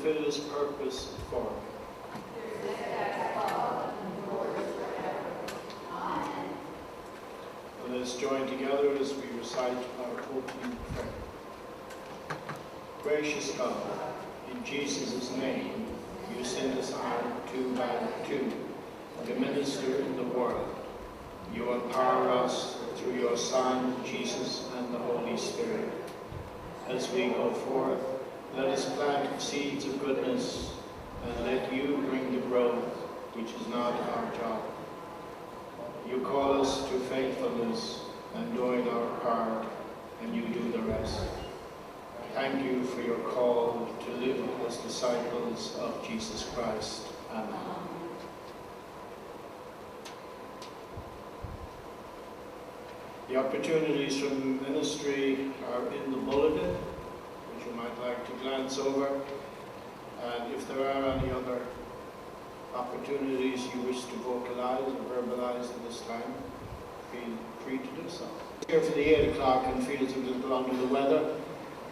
fulfill his purpose for me. Let us join together as we recite our opening prayer. Gracious God, in Jesus' name, you send us out two by two to minister in the world. You empower us through your Son, Jesus, and the Holy Spirit. As we go forth, let us plant seeds of goodness and let you bring the growth, which is not our job. You call us to faithfulness and doing our part, and you do the rest. Thank you for your call to live as disciples of Jesus Christ. Amen. The opportunities for ministry are in the bulletin, which you might like to glance over. And if there are any other opportunities you wish to vocalize or verbalize at this time, feel free to do so. Here for the 8 o'clock and feels a little under the weather,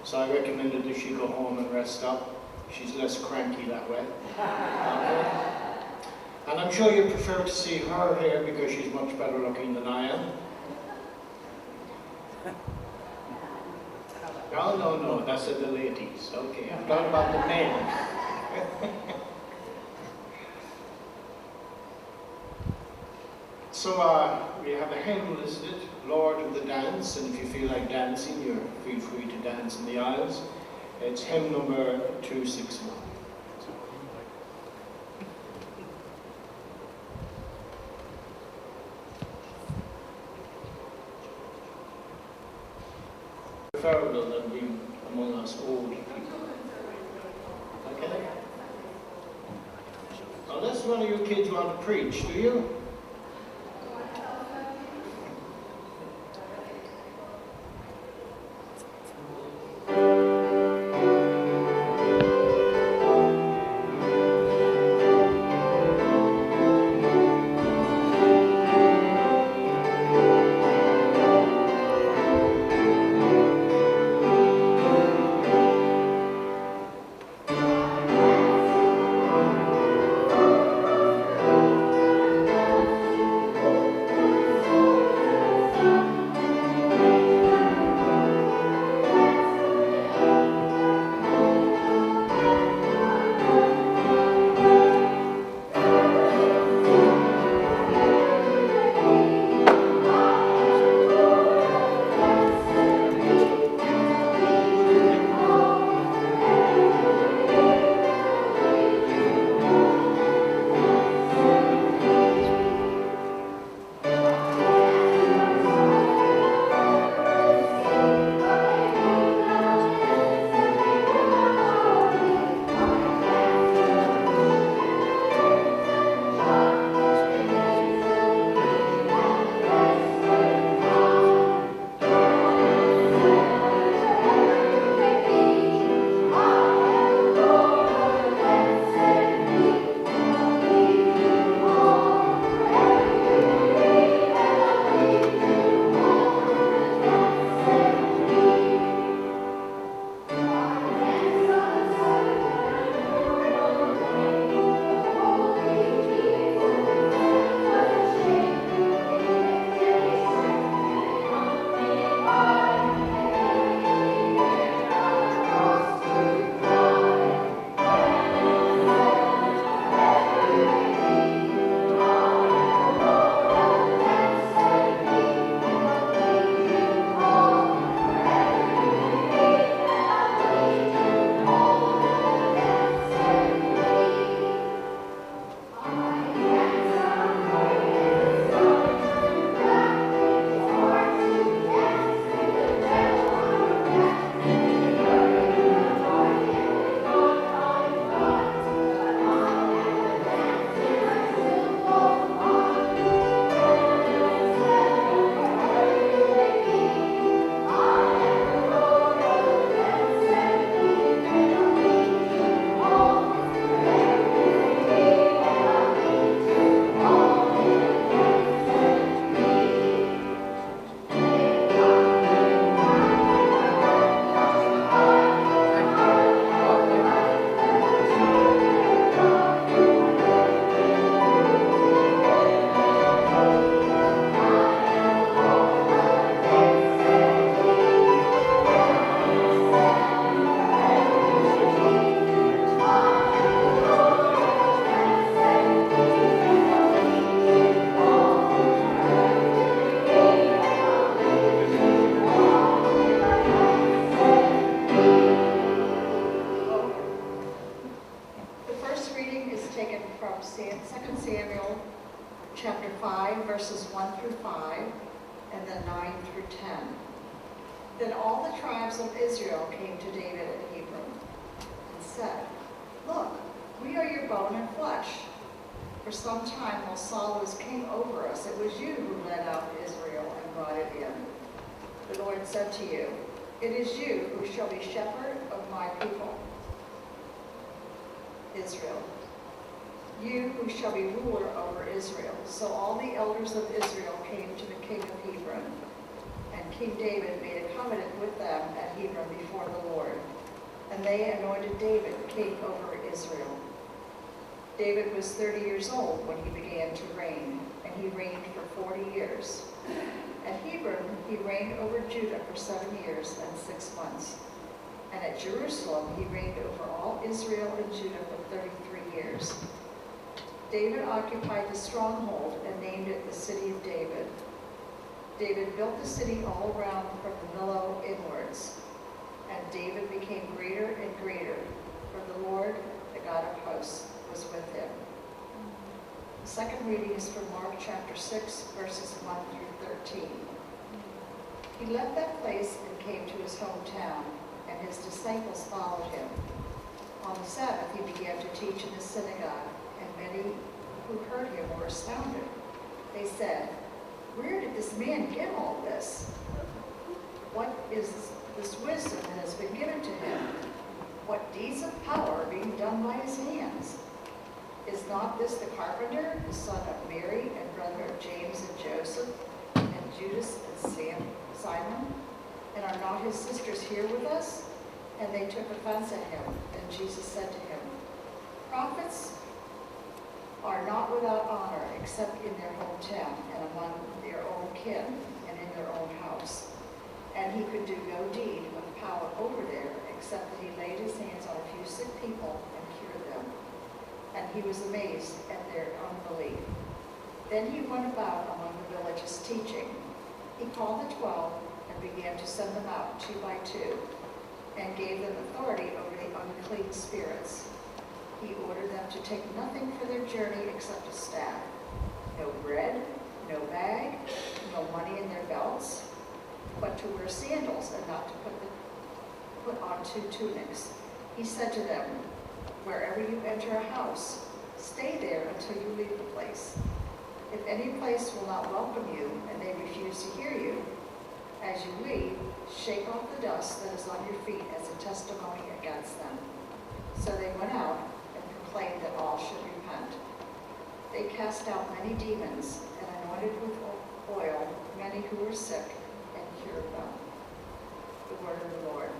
so I recommended that she go home and rest up. She's less cranky that way. Okay. And I'm sure you prefer to see her here because she's much better looking than I am. No, that's the ladies. Okay, I'm talking about the men. So we have a hymn listed, Lord of the Dance, and if you feel like dancing, you feel free to dance in the aisles. It's hymn number 261. Preferable than being among us old people. Okay? Unless one of you kids want to preach, do you? tribes of Israel came to David at Hebron and said, "Look, we are your bone and flesh. For some time while Saul was king over us, it was you who led out Israel and brought it in. The Lord said to you, 'It is you who shall be shepherd of my people, Israel. You who shall be ruler over Israel.' So all the elders of Israel came to the king of Hebron, and King David made a covenant with them at Hebron before the Lord. And they anointed David king over Israel. David was 30 years old when he began to reign, and he reigned for 40 years. At Hebron, he reigned over Judah for 7 years and 6 months. And at Jerusalem, he reigned over all Israel and Judah for 33 years. David occupied the stronghold and named it the City of David. David built the city all around from the Millo inwards. And David became greater and greater, for the Lord, the God of hosts, was with him. The second reading is from Mark chapter 6, verses 1 through 13. He left that place and came to his hometown, and his disciples followed him. On the Sabbath he began to teach in the synagogue, and many who heard him were astounded. They said, "Where did this man get all this? What is this wisdom that has been given to him? What deeds of power are being done by his hands? Is not this the carpenter, the son of Mary, and brother of James and Joseph, and Judas and Simon? And are not his sisters here with us?" And they took offense at him. Then Jesus said to him, "Prophets are not without honor except in their hometown and among their own kin and in their own house." And he could do no deed of power over there except that he laid his hands on a few sick people and cured them. And he was amazed at their unbelief. Then he went about among the villages teaching. He called the 12 and began to send them out 2 by 2, and gave them authority over the unclean spirits. He ordered them to take nothing for their journey except a staff, no bread, no bag, no money in their belts, but to wear sandals and not to put on 2 tunics. He said to them, "Wherever you enter a house, stay there until you leave the place. If any place will not welcome you and they refuse to hear you, as you leave, shake off the dust that is on your feet as a testimony against them." So they went out and proclaimed that all should repent. They cast out many demons and anointed with oil many who were sick and cured them. The word of the Lord.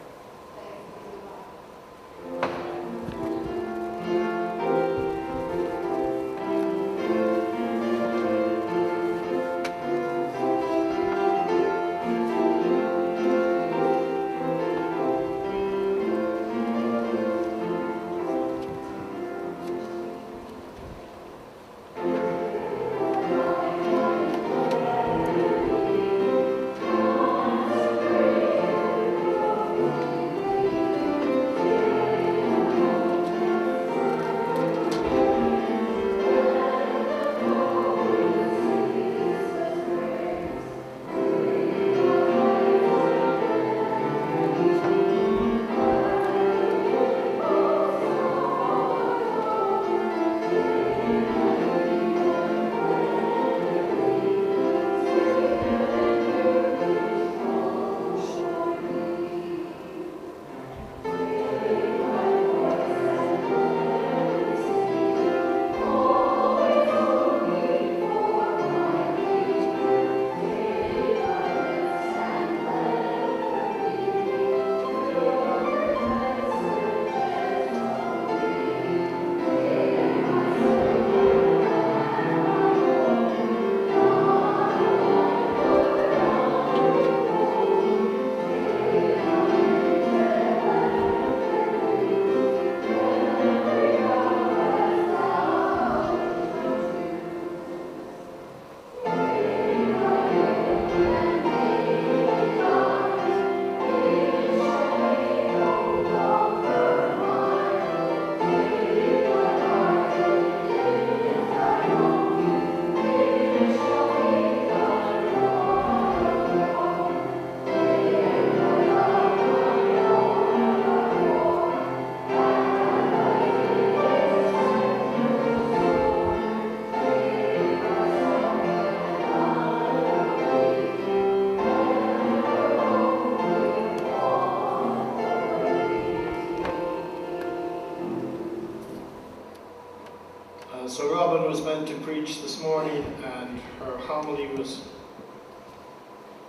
So Robin was meant to preach this morning, and her homily was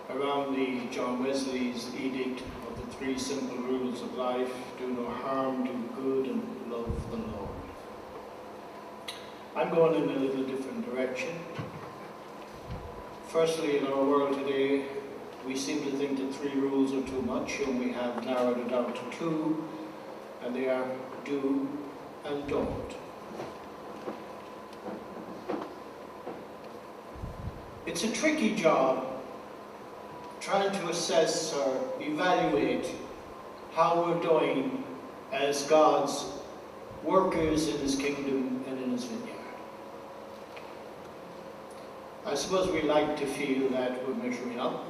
around the John Wesley's edict of the 3 simple rules of life: do no harm, do good, and love the Lord. I'm going in a little different direction. Firstly, in our world today, we seem to think that 3 rules are too much, and we have narrowed it down to 2, and they are do and don't. It's a tricky job trying to assess or evaluate how we're doing as God's workers in His kingdom and in His vineyard. I suppose we like to feel that we're measuring up.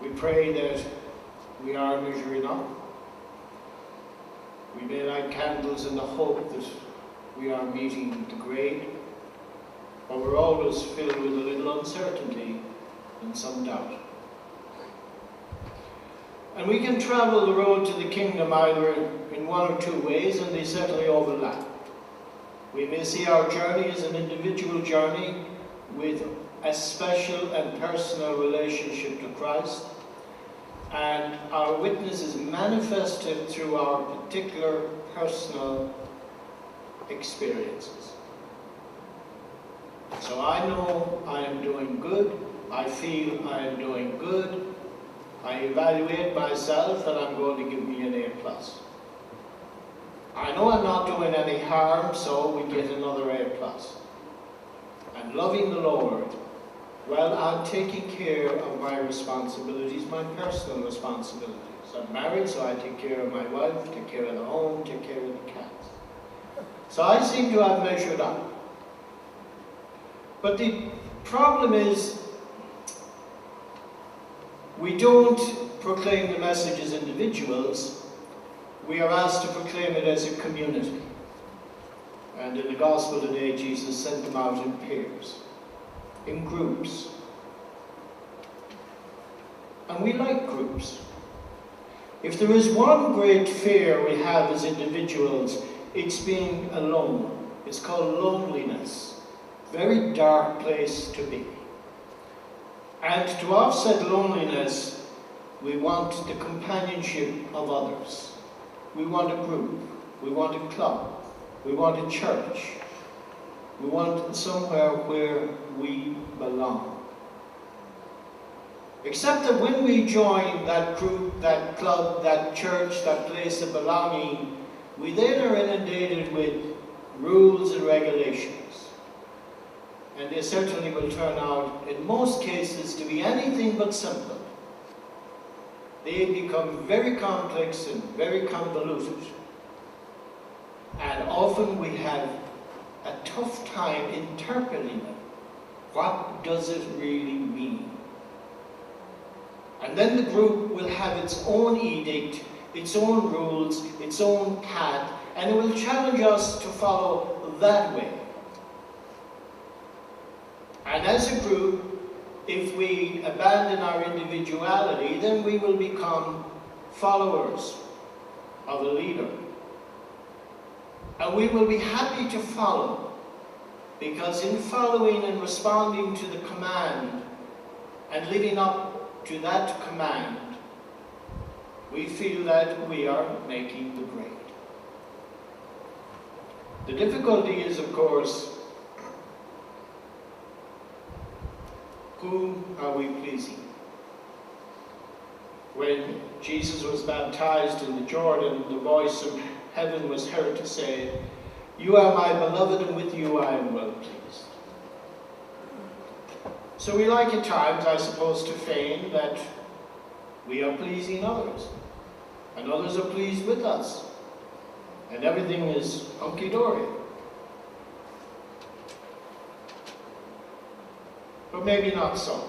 We pray that we are measuring up. We may light candles in the hope that we are meeting the grade, but we're always filled with a little uncertainty and some doubt. And we can travel the road to the kingdom either in 1 or 2 ways, and they certainly overlap. We may see our journey as an individual journey with a special and personal relationship to Christ, and our witness is manifested through our particular personal experiences. So I know I am doing good, I feel I am doing good, I evaluate myself and I'm going to give me an A+. I know I'm not doing any harm, so we get another A+. I'm loving the Lord. Well, I'm taking care of my responsibilities, my personal responsibilities. I'm married, so I take care of my wife, take care of the home, take care of the cats. So I seem to have measured up. But the problem is, we don't proclaim the message as individuals, we are asked to proclaim it as a community. And in the gospel today, Jesus sent them out in pairs, in groups. And we like groups. If there is one great fear we have as individuals, it's being alone. It's called loneliness. Very dark place to be. And to offset loneliness, we want the companionship of others. We want a group. We want a club. We want a church. We want somewhere where we belong. Except that when we join that group, that club, that church, that place of belonging, we then are inundated with rules and regulations. And they certainly will turn out, in most cases, to be anything but simple. They become very complex and very convoluted. And often we have a tough time interpreting them. What does it really mean? And then the group will have its own edict, its own rules, its own path, and it will challenge us to follow that way. And as a group, if we abandon our individuality, then we will become followers of a leader. And we will be happy to follow, because in following and responding to the command and living up to that command, we feel that we are making the grade. The difficulty is, of course, whom are we pleasing? When Jesus was baptized in the Jordan, the voice of heaven was heard to say, "You are my beloved, and with you I am well pleased." So we like at times, I suppose, to feign that we are pleasing others, and others are pleased with us, and everything is hunky-dory. But maybe not so.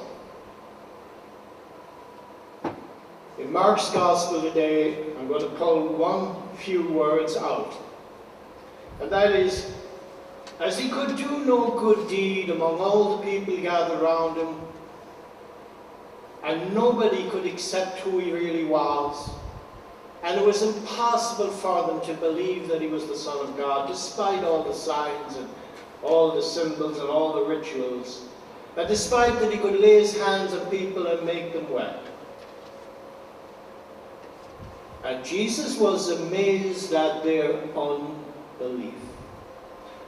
In Mark's Gospel today, I'm going to pull one few words out. And that is, as he could do no good deed among all the people gathered around him, and nobody could accept who he really was, And it was impossible for them to believe that he was the Son of God, despite all the signs and all the symbols and all the rituals, and despite that he could lay his hands on people and make them well. And Jesus was amazed at their unbelief.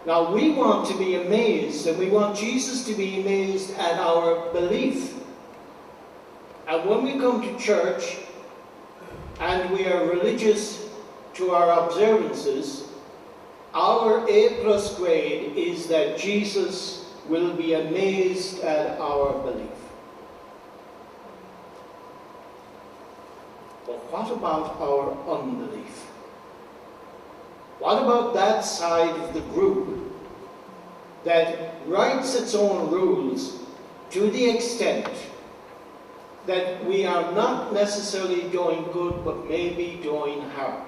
Now we want to be amazed, and we want Jesus to be amazed at our belief. And when we come to church, and we are religious to our observances, our A+ grade is that Jesus will be amazed at our belief. But what about our unbelief? What about that side of the group that writes its own rules to the extent that we are not necessarily doing good, but maybe doing harm?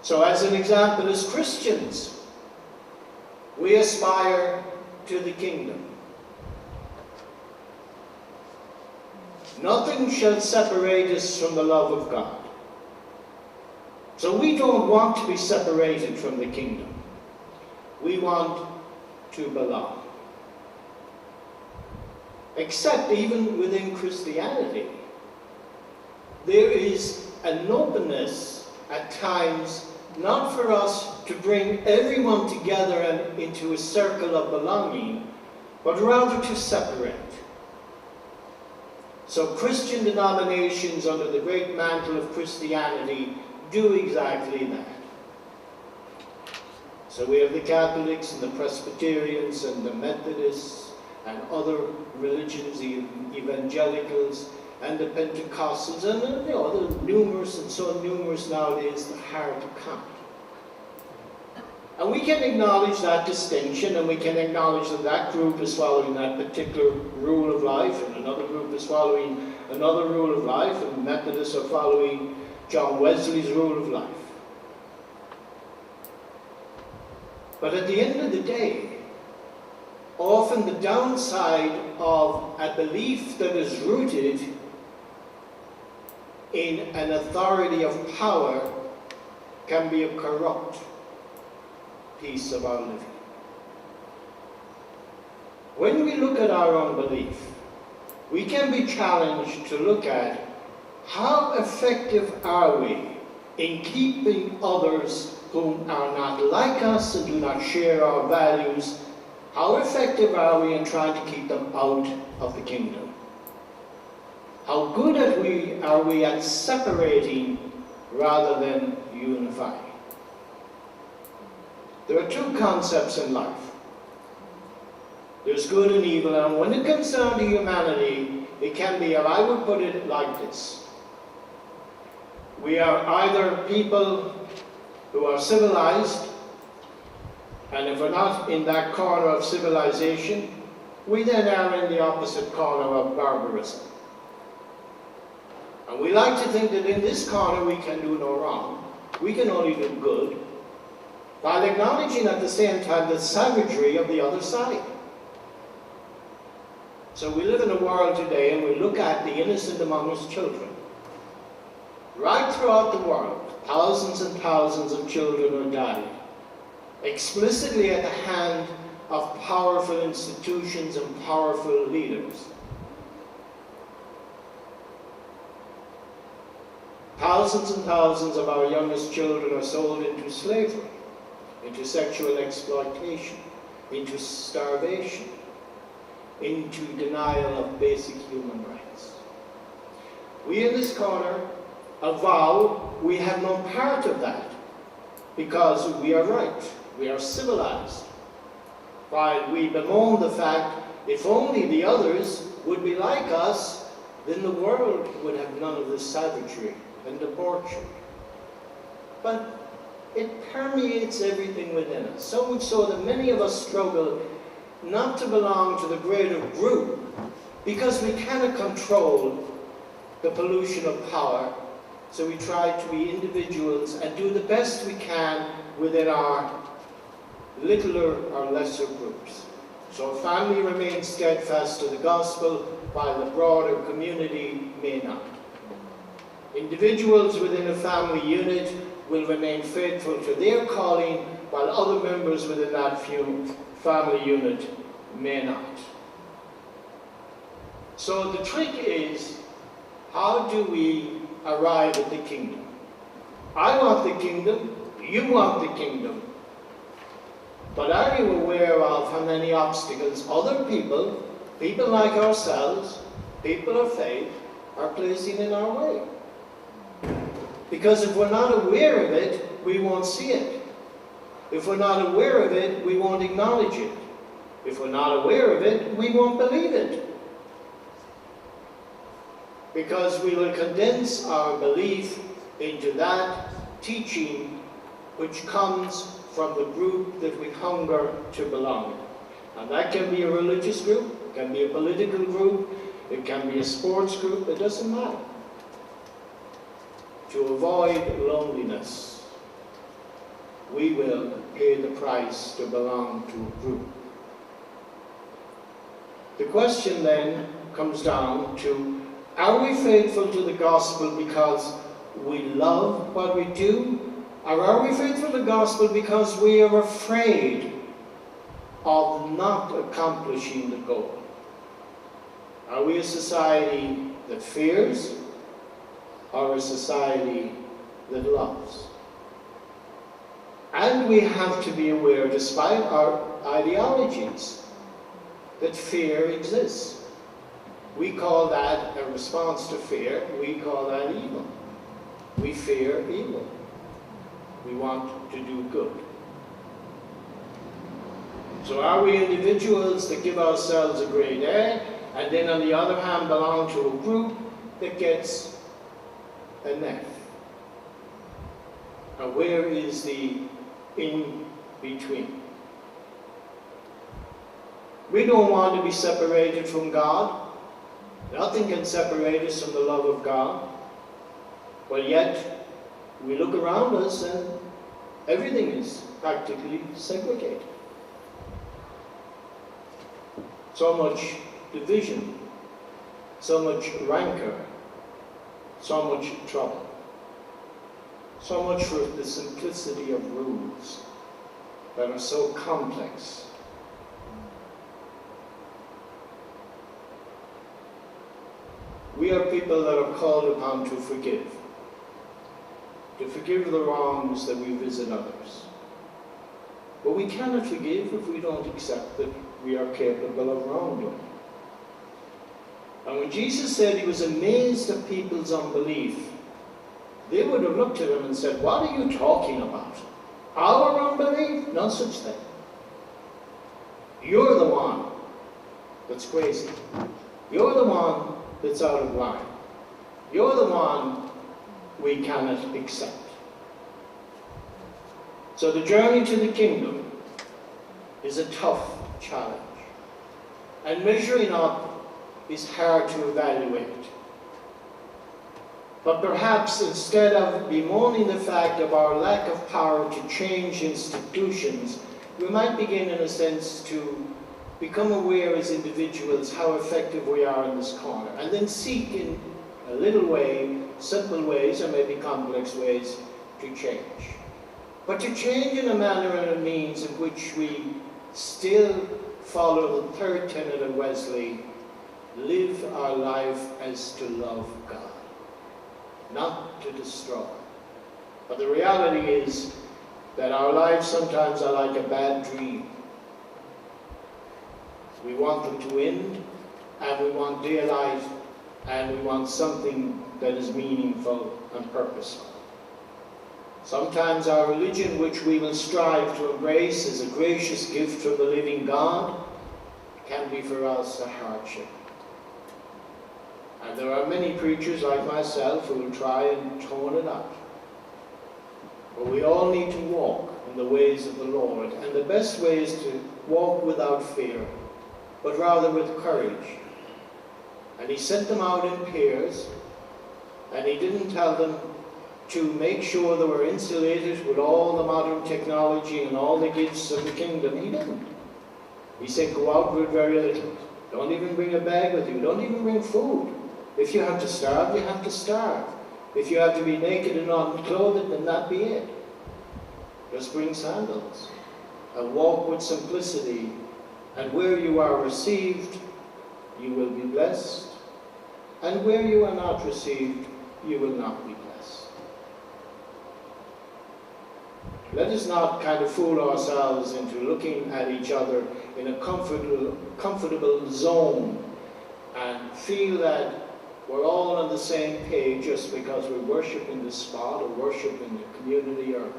So as an example, as Christians, we aspire to the kingdom. Nothing shall separate us from the love of God. So we don't want to be separated from the kingdom. We want to belong. Except even within Christianity, there is an openness at times, not for us to bring everyone together and into a circle of belonging, but rather to separate. So Christian denominations under the great mantle of Christianity do exactly that. So we have the Catholics and the Presbyterians and the Methodists and other religions, the evangelicals and the Pentecostals, and the numerous and so numerous nowadays, the hard to count. And we can acknowledge that distinction, and we can acknowledge that that group is following that particular rule of life, and another group is following another rule of life, and the Methodists are following John Wesley's rule of life. But at the end of the day, often the downside of a belief that is rooted in an authority of power can be a corrupt piece of our living. When we look at our unbelief, we can be challenged to look at how effective are we in keeping others who are not like us and do not share our values. How effective are we in trying to keep them out of the kingdom? How good are we at separating rather than unifying? There are two concepts in life. There's good and evil, and when it comes down to humanity, it can be, and I would put it like this. We are either people who are civilized, and if we're not in that corner of civilization, we then are in the opposite corner of barbarism. And we like to think that in this corner we can do no wrong. We can only do good, while acknowledging at the same time the savagery of the other side. So we live in a world today, and we look at the innocent among us children. Right throughout the world, thousands and thousands of children are dying, explicitly at the hand of powerful institutions and powerful leaders. Thousands and thousands of our youngest children are sold into slavery, into sexual exploitation, into starvation, into denial of basic human rights. We in this corner avow we have no part of that because we are right, we are civilized. While we bemoan the fact, if only the others would be like us, then the world would have none of this savagery and debauchery. But it permeates everything within us, so much so that many of us struggle not to belong to the greater group because we cannot control the pollution of power. So we try to be individuals and do the best we can within our littler or lesser groups. So a family remains steadfast to the gospel while the broader community may not. In Individuals within a family unit will remain faithful to their calling, while other members within that family unit may not. So the trick is, how do we arrive at the kingdom? I want the kingdom, you want the kingdom. But are you aware of how many obstacles other people like ourselves, people of faith, are placing in our way? Because if we're not aware of it, we won't see it. If we're not aware of it, we won't acknowledge it. If we're not aware of it, we won't believe it. Because we will condense our belief into that teaching which comes from the group that we hunger to belong in. And that can be a religious group, it can be a political group, it can be a sports group, it doesn't matter. To avoid loneliness, we will pay the price to belong to a group. The question then comes down to, are we faithful to the gospel because we love what we do? Or are we faithful to the gospel because we are afraid of not accomplishing the goal? Are we a society that fears, or a society that loves? And we have to be aware, despite our ideologies, that fear exists. We call that a response to fear, we call that evil. We fear evil. We want to do good. So are we individuals that give ourselves a grade A, and then on the other hand belong to a group that gets an F? Now where is the in-between? We don't want to be separated from God. Nothing can separate us from the love of God. But yet, we look around us and everything is practically segregated. So much division, so much rancor, so much trouble, so much for the simplicity of rules that are so complex. We are people that are called upon to forgive the wrongs that we visit others. But we cannot forgive if we don't accept that we are capable of wrongdoing. And when Jesus said he was amazed at people's unbelief, they would have looked at him and said, "What are you talking about? Our unbelief? No such thing. You're the one that's crazy. You're the one that's out of line. You're the one we cannot accept." So the journey to the kingdom is a tough challenge. And measuring up is hard to evaluate. But perhaps instead of bemoaning the fact of our lack of power to change institutions, we might begin in a sense to become aware as individuals how effective we are in this corner, and then seek in a little way, simple ways, or maybe complex ways, to change. But to change in a manner and a means in which we still follow the third tenet of Wesley, live our life as to love God, not to destroy. But the reality is that our lives sometimes are like a bad dream. We want them to end, and we want daylight, and we want something that is meaningful and purposeful. Sometimes our religion, which we will strive to embrace as a gracious gift from the living God, can be for us a hardship. And there are many preachers like myself who will try and tone it out. But we all need to walk in the ways of the Lord, and the best way is to walk without fear, but rather with courage. And he sent them out in pairs, and he didn't tell them to make sure they were insulated with all the modern technology and all the gifts of the kingdom. He didn't. He said, go out with very little. Don't even bring a bag with you. Don't even bring food. If you have to starve, you have to starve. If you have to be naked and unclothed, then that be it. Just bring sandals and walk with simplicity, and where you are received, you will be blessed, and where you are not received, you will not be blessed. Let us not kind of fool ourselves into looking at each other in a comfortable zone and feel that we're all on the same page just because we worship in this spot or worship in the community or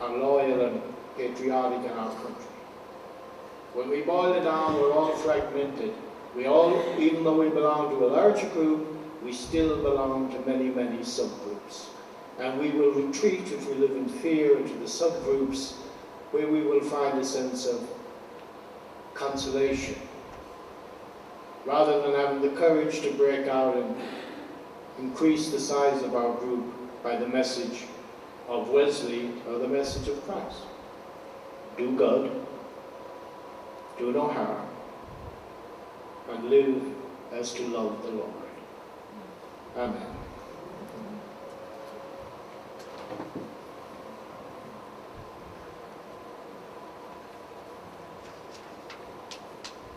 are loyal and patriotic in our country. When we boil it down, we're all fragmented. We all, even though we belong to a larger group, we still belong to many, many subgroups. And we will retreat if we live in fear into the subgroups where we will find a sense of consolation, rather than having the courage to break out and increase the size of our group by the message of Wesley or the message of Christ. Do good, do no harm, and live as to love the Lord. Amen.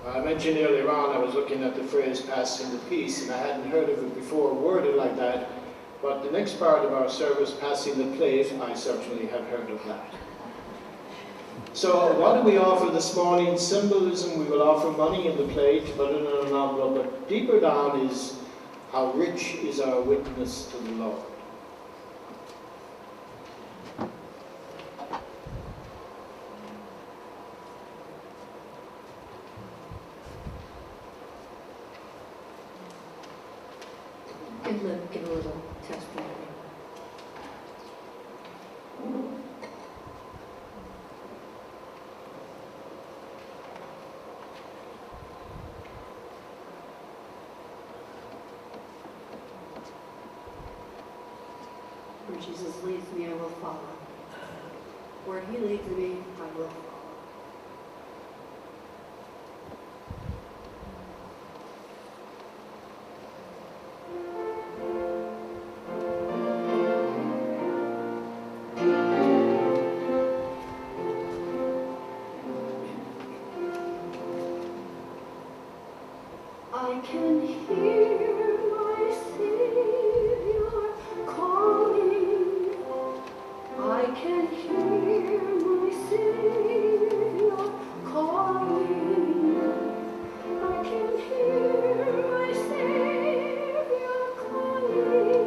I mentioned earlier on I was looking at the phrase passing the peace, and I hadn't heard of it before worded like that, but the next part of our service, passing the plate, I certainly have heard of that. So what do we offer this morning? Symbolism, we will offer money in the plate, put it in an envelope, but deeper down is how rich is our witness to the Lord. Give a little testimony. Where Jesus leads me, I will follow. Where he leads me, I will follow. I can hear my Savior calling. I can hear my Savior calling. I can hear my Savior calling.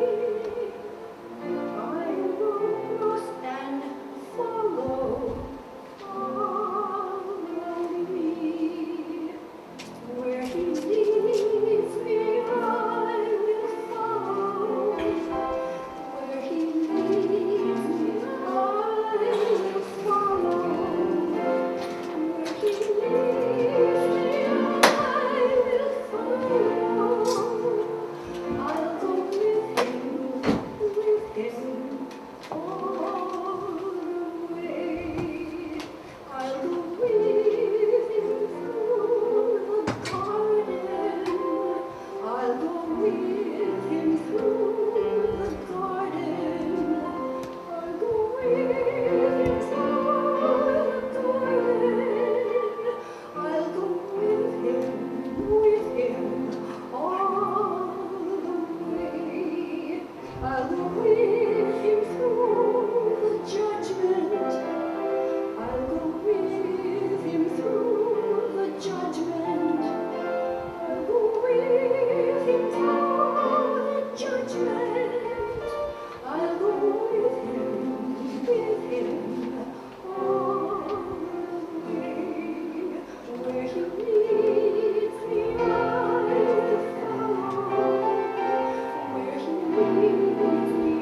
I will stand, follow me. Where he leads me, I will follow. Where he leads me, I will follow. Where he leads me, I will follow. I'll go with him all the way. I'll go with him through the garden. I'll go with him through the garden. I'll go with him through the garden. I'll go with him all the way. I'll go with him through the judgment. I'll go with him through the judgment. I'll go with him through the judgment. I'll go with him all the way. Where he leads me, I will follow. Where he leads me,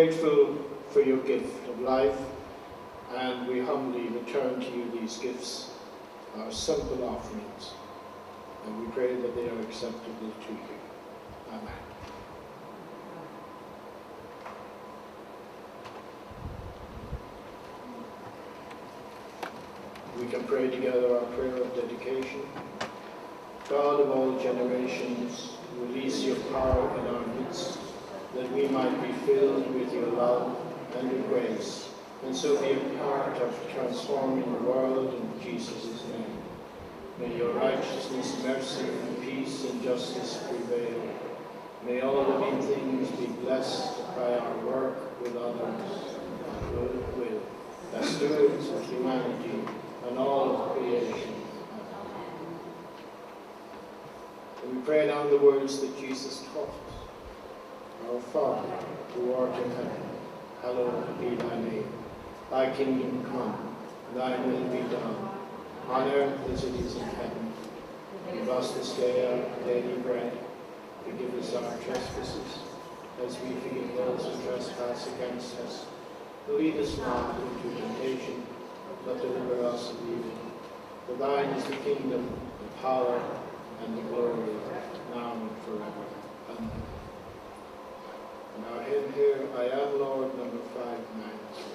grateful for your gift of life, and we humbly return to you these gifts, our simple offerings, and we pray that they are acceptable to you. Amen. We can pray together our prayer of dedication. God of all generations, release your power in our midst, that we might be filled with your love and your grace, and so be a part of transforming the world in Jesus' name. May your righteousness, mercy, and peace and justice prevail. May all living things be blessed by our work with others and goodwill, as stewards of humanity and all of creation. And we pray now the words that Jesus taught us. Our Father, who art in heaven, hallowed be thy name. Thy kingdom come, thy will be done, on earth as it is in heaven. Give us this day our daily bread. Forgive us our trespasses, as we forgive those who trespass against us. Lead us not into temptation, but deliver us of evil. For thine is the kingdom, the power, and the glory, now and forever. Amen. And our hymn here, I Am Lord, number 593.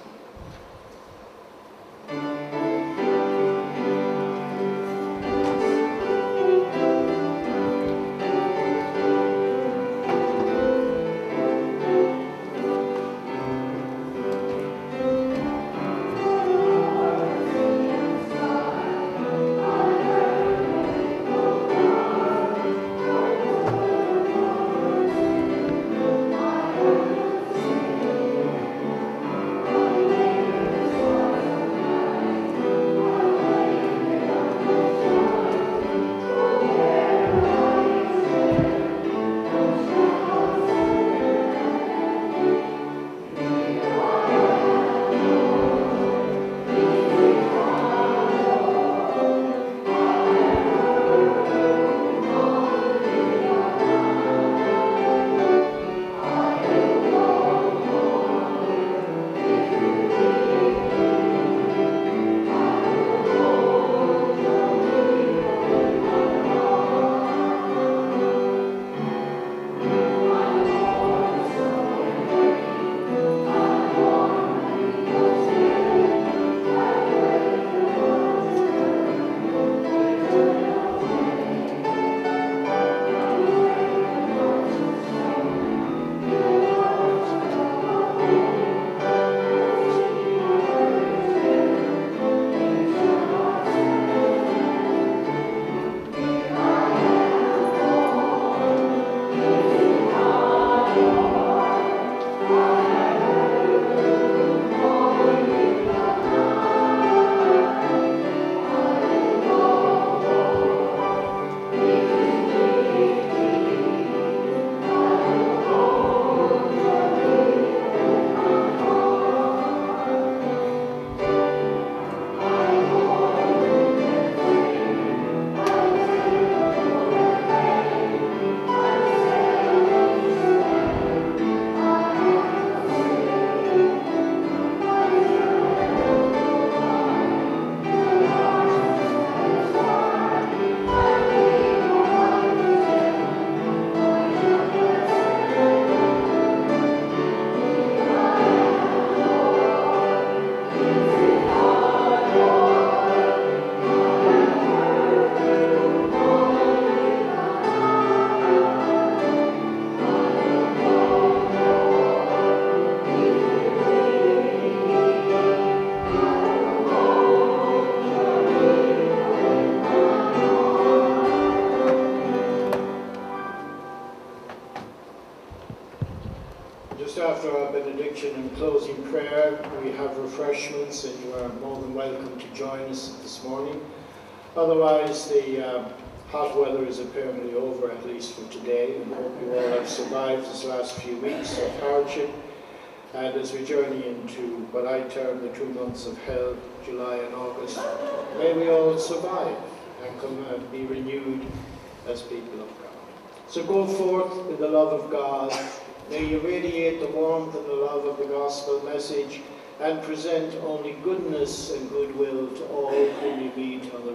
Closing prayer, we have refreshments and you are more than welcome to join us this morning. Otherwise, the hot weather is apparently over, at least for today, and I hope you all have survived this last few weeks of hardship. And as we journey into what I term the 2 months of hell, July and August, may we all survive and come and be renewed as people of God. So go forth in the love of God, May you radiate the warmth and the love of the gospel message and present only goodness and goodwill to all whom you meet on the